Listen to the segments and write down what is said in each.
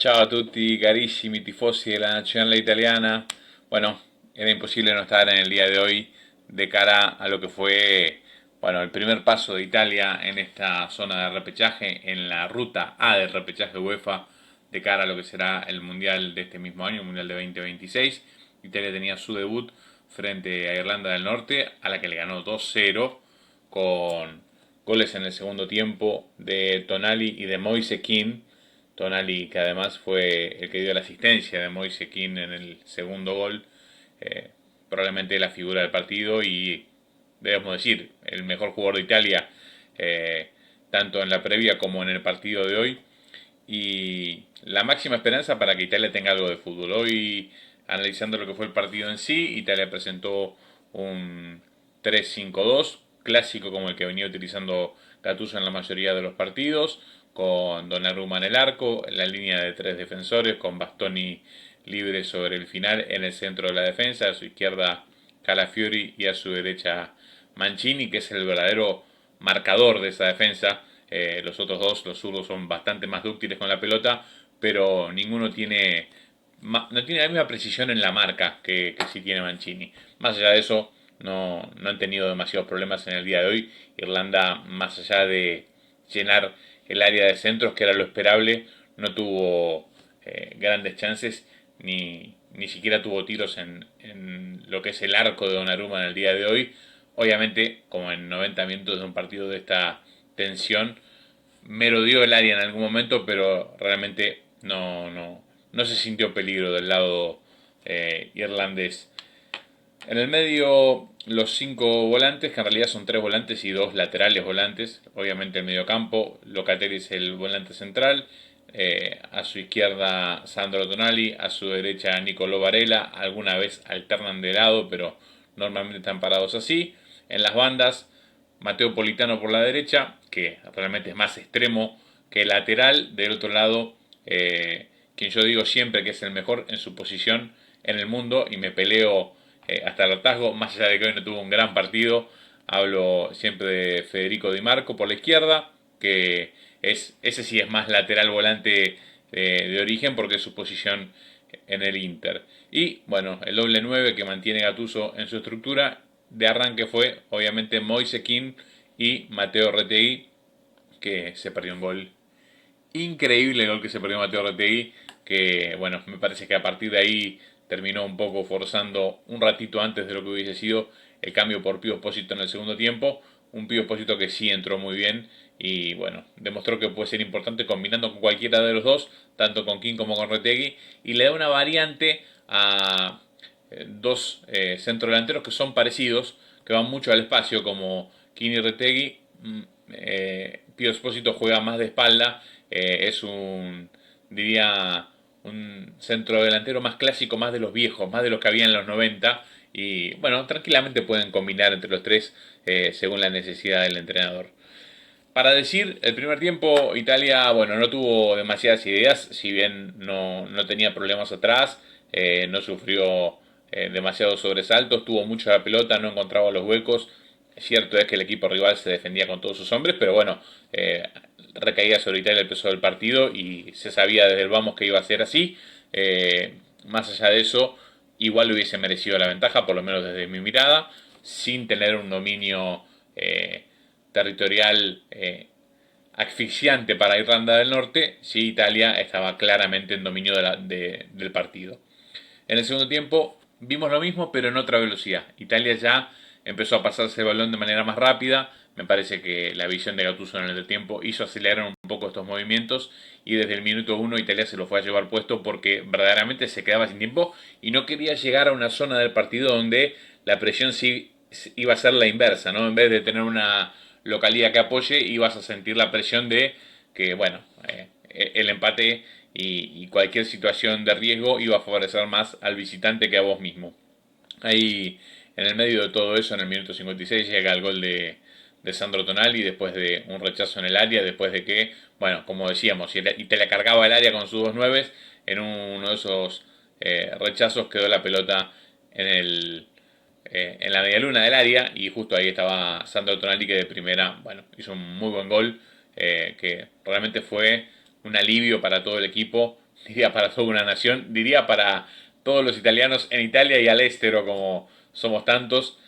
Ciao a tutti carissimi tifosi della nazionale italiana. Bueno, era imposible no estar en el día de hoy de cara a lo que fue, bueno, el primer paso de Italia en esta zona de repechaje, en la ruta A del repechaje UEFA, de cara a lo que será el Mundial de este mismo año, el Mundial de 2026. Italia tenía su debut frente a Irlanda del Norte, a la que le ganó 2-0 con goles en el segundo tiempo de Tonali y de Moise Kean. Tonali, que además fue el que dio la asistencia de Moise Kean en el segundo gol, eh, probablemente la figura del partido y, debemos decir, el mejor jugador de Italia, eh, tanto en la previa como en el partido de hoy. Y la máxima esperanza para que Italia tenga algo de fútbol. Hoy, analizando lo que fue el partido en sí, Italia presentó un 3-5-2, clásico como el que venía utilizando Gattuso en la mayoría de los partidos, con Donnarumma en el arco, en la línea de tres defensores, con Bastoni libre sobre el final en el centro de la defensa, a su izquierda Calafiori y a su derecha Mancini, que es el verdadero marcador de esa defensa. Los otros dos, los zurdos, son bastante más dúctiles con la pelota, pero ninguno tiene no tiene la misma precisión en la marca que sí tiene Mancini. Más allá de eso, no han tenido demasiados problemas en el día de hoy. Irlanda, más allá de llenar el área de centros, que era lo esperable, no tuvo grandes chances, ni siquiera tuvo tiros en lo que es el arco de Donnarumma en el día de hoy. Obviamente, como en 90 minutos de un partido de esta tensión, merodeó el área en algún momento, pero realmente no se sintió peligro del lado irlandés. En el medio, los cinco volantes, que en realidad son tres volantes y dos laterales volantes. Obviamente el mediocampo, Locatelli es el volante central. A su izquierda Sandro Tonali, a su derecha Nicolò Varela. Alguna vez alternan de lado, pero normalmente están parados así. En las bandas, Mateo Politano por la derecha, que realmente es más extremo que lateral. Del otro lado, quien yo digo siempre que es el mejor en su posición en el mundo, y me peleo hasta el hartazgo, más allá de que hoy no tuvo un gran partido. Hablo siempre de Federico Di Marco por la izquierda, que ese sí es más lateral volante de origen porque es su posición en el Inter. Y bueno, el doble 9 que mantiene Gattuso en su estructura de arranque fue obviamente Moise Kean y Mateo Retegui, que se perdió un gol increíble, el gol que se perdió Mateo Retegui, que bueno, me parece que a partir de ahí terminó un poco forzando un ratito antes de lo que hubiese sido el cambio por Pío Espósito en el segundo tiempo. Un Pío Espósito que sí entró muy bien y bueno, demostró que puede ser importante combinando con cualquiera de los dos, tanto con King como con Retegui, y le da una variante a dos centrodelanteros que son parecidos, que van mucho al espacio, como King y Retegui. Pío Espósito juega más de espalda, es diría, un centro delantero más clásico, más de los viejos, más de los que había en los 90. Y bueno, tranquilamente pueden combinar entre los tres según la necesidad del entrenador. Para decir, el primer tiempo Italia, bueno, no tuvo demasiadas ideas, si bien no tenía problemas atrás, no sufrió demasiados sobresaltos, tuvo mucho la pelota, no encontraba los huecos. Cierto es que el equipo rival se defendía con todos sus hombres, pero bueno, recaía sobre Italia el peso del partido y se sabía desde el vamos que iba a ser así. Más allá de eso, igual hubiese merecido la ventaja, por lo menos desde mi mirada, sin tener un dominio territorial asfixiante para Irlanda del Norte, si Italia estaba claramente en dominio del partido. En el segundo tiempo vimos lo mismo, pero en otra velocidad. Italia ya empezó a pasarse el balón de manera más rápida. Me parece que la visión de Gattuso en el tiempo hizo acelerar un poco estos movimientos y desde el minuto uno Italia se lo fue a llevar puesto porque verdaderamente se quedaba sin tiempo y no quería llegar a una zona del partido donde la presión sí iba a ser la inversa, ¿no? En vez de tener una localidad que apoye, ibas a sentir la presión de que, bueno, el empate y cualquier situación de riesgo iba a favorecer más al visitante que a vos mismo. Ahí, en el medio de todo eso, en el minuto 56 llega el gol de Sandro Tonali después de un rechazo en el área, después de que, bueno, como decíamos, y te la cargaba el área con sus dos nueves, en uno de esos rechazos quedó la pelota en en la medialuna del área y justo ahí estaba Sandro Tonali, que de primera, bueno, hizo un muy buen gol, que realmente fue un alivio para todo el equipo, diría para toda una nación, diría para todos los italianos en Italia y al estero, como somos tantos.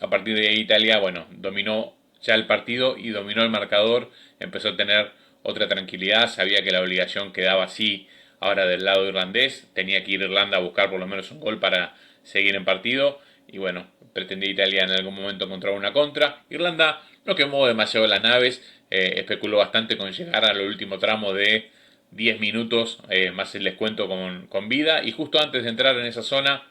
A partir de ahí Italia, bueno, dominó ya el partido y dominó el marcador, empezó a tener otra tranquilidad, sabía que la obligación quedaba así ahora del lado irlandés, tenía que ir Irlanda a buscar por lo menos un gol para seguir en partido y bueno, pretendía Italia en algún momento encontrar una contra. Irlanda no quemó demasiado las naves, especuló bastante con llegar al último tramo de 10 minutos más el descuento con vida y justo antes de entrar en esa zona,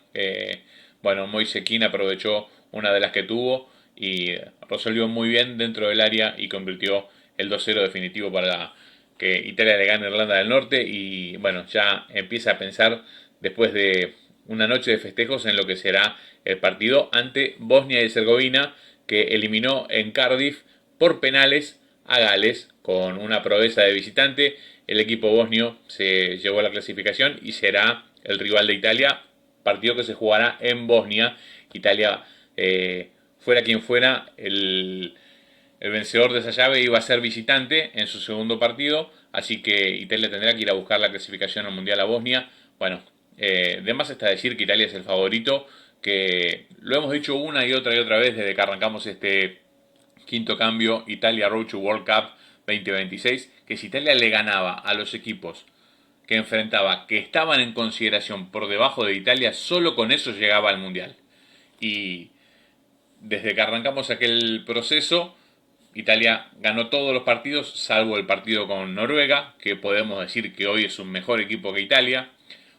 bueno, Moise Kean aprovechó una de las que tuvo y resolvió muy bien dentro del área y convirtió el 2-0 definitivo para que Italia le gane a Irlanda del Norte y bueno, ya empieza a pensar después de una noche de festejos en lo que será el partido ante Bosnia y Herzegovina, que eliminó en Cardiff por penales a Gales con una proeza de visitante. El equipo bosnio se llevó a la clasificación y será el rival de Italia, partido que se jugará en Bosnia. Italia, fuera quien fuera, el vencedor de esa llave iba a ser visitante en su segundo partido, así que Italia tendrá que ir a buscar la clasificación al Mundial a Bosnia. Bueno, de más está decir que Italia es el favorito, que lo hemos dicho una y otra vez desde que arrancamos este quinto cambio Italia Road to World Cup 2026, que si Italia le ganaba a los equipos que enfrentaba, que estaban en consideración por debajo de Italia, solo con eso llegaba al Mundial. Y desde que arrancamos aquel proceso, Italia ganó todos los partidos, salvo el partido con Noruega, que podemos decir que hoy es un mejor equipo que Italia.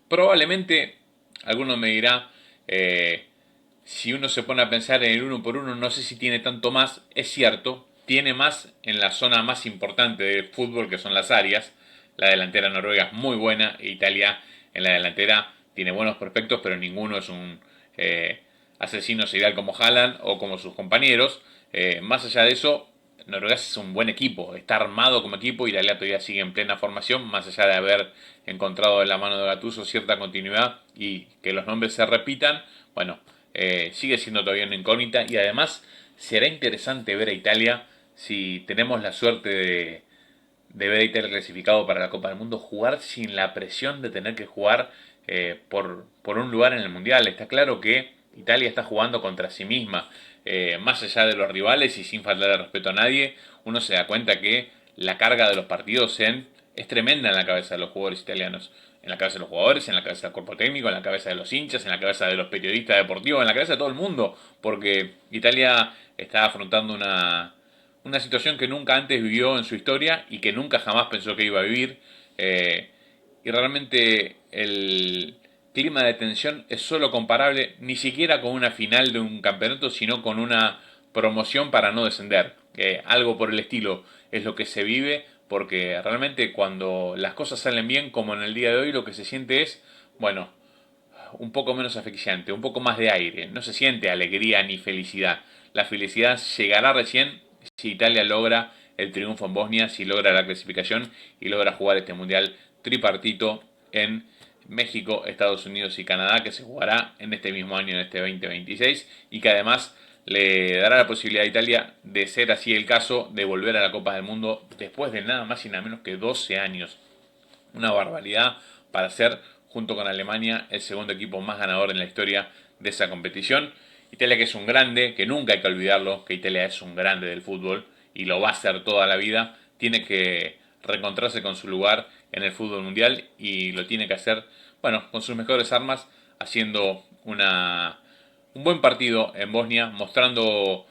Probablemente, alguno me dirá, si uno se pone a pensar en el uno por uno, no sé si tiene tanto más. Es cierto, tiene más en la zona más importante del fútbol, que son las áreas. La delantera noruega es muy buena e Italia en la delantera tiene buenos prospectos, pero ninguno es un asesino serial como Haaland o como sus compañeros. Más allá de eso, Noruega es un buen equipo, está armado como equipo. Italia todavía sigue en plena formación, más allá de haber encontrado en la mano de Gattuso cierta continuidad y que los nombres se repitan. Bueno, sigue siendo todavía una incógnita y además será interesante ver a Italia, si tenemos la suerte de ver a Italia clasificado para la Copa del Mundo, jugar sin la presión de tener que jugar por un lugar en el Mundial. Está claro que Italia está jugando contra sí misma, más allá de los rivales y sin faltar el respeto a nadie. Uno se da cuenta que la carga de los partidos es tremenda en la cabeza de los jugadores italianos, en la cabeza de los jugadores, en la cabeza del cuerpo técnico, en la cabeza de los hinchas, en la cabeza de los periodistas deportivos, en la cabeza de todo el mundo, porque Italia está afrontando una situación que nunca antes vivió en su historia y que nunca jamás pensó que iba a vivir. Y realmente el clima de tensión es solo comparable ni siquiera con una final de un campeonato, sino con una promoción para no descender. Algo por el estilo es lo que se vive, porque realmente cuando las cosas salen bien, como en el día de hoy, lo que se siente es, bueno, un poco menos asfixiante, un poco más de aire. No se siente alegría ni felicidad. La felicidad llegará recién si Italia logra el triunfo en Bosnia, si logra la clasificación y logra jugar este mundial tripartito en México, Estados Unidos y Canadá, que se jugará en este mismo año, en este 2026, y que además le dará la posibilidad a Italia, de ser así el caso, de volver a la Copa del Mundo después de nada más y nada menos que 12 años. Una barbaridad para ser, junto con Alemania, el segundo equipo más ganador en la historia de esa competición. Italia, que es un grande, que nunca hay que olvidarlo, que Italia es un grande del fútbol y lo va a ser toda la vida, tiene que reencontrarse con su lugar en el fútbol mundial y lo tiene que hacer, bueno, con sus mejores armas, haciendo un buen partido en Bosnia, mostrando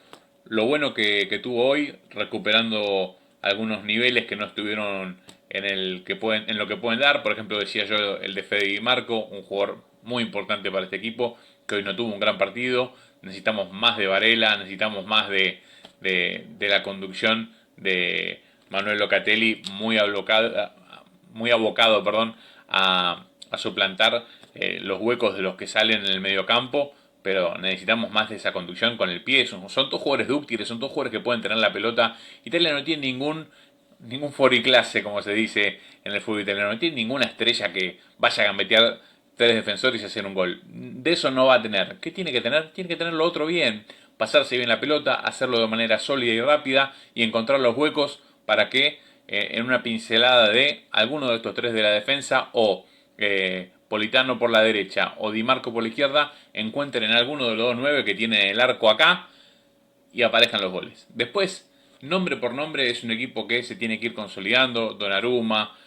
lo bueno que tuvo hoy, recuperando algunos niveles que no estuvieron en lo que pueden dar. Por ejemplo, decía yo el de Fede Di Marco, un jugador muy importante para este equipo, que hoy no tuvo un gran partido. Necesitamos más de Varela, necesitamos más de la conducción de Manuel Locatelli, muy abocado a suplantar los huecos de los que salen en el medio campo, pero necesitamos más de esa conducción con el pie. Son todos jugadores dúctiles, son todos jugadores que pueden tener la pelota. Italia no tiene ningún foriclase, como se dice en el fútbol italiano, no tiene ninguna estrella que vaya a gambetear tres defensores y hacer un gol. De eso no va a tener. ¿Qué tiene que tener? Tiene que tener lo otro bien. Pasarse bien la pelota, hacerlo de manera sólida y rápida y encontrar los huecos para que en una pincelada de alguno de estos tres de la defensa o Politano por la derecha o Di Marco por la izquierda, encuentren alguno de los dos 9 que tiene el arco acá y aparezcan los goles. Después, nombre por nombre, es un equipo que se tiene que ir consolidando. Donnarumma,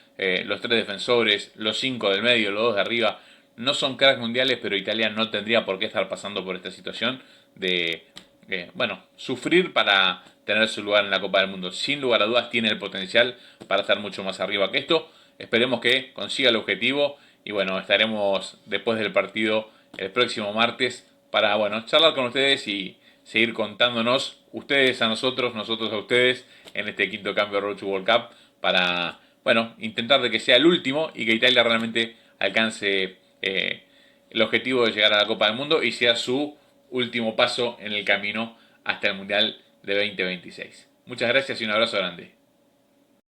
los tres defensores, los 5 del medio, los 2 de arriba, no son cracks mundiales, pero Italia no tendría por qué estar pasando por esta situación de, sufrir para tener su lugar en la Copa del Mundo. Sin lugar a dudas tiene el potencial para estar mucho más arriba que esto. Esperemos que consiga el objetivo y bueno, estaremos después del partido el próximo martes para charlar con ustedes y seguir contándonos ustedes a nosotros, nosotros a ustedes en este quinto cambio Road to World Cup para intentar de que sea el último y que Italia realmente alcance el objetivo de llegar a la Copa del Mundo y sea su último paso en el camino hasta el Mundial de 2026. Muchas gracias y un abrazo grande.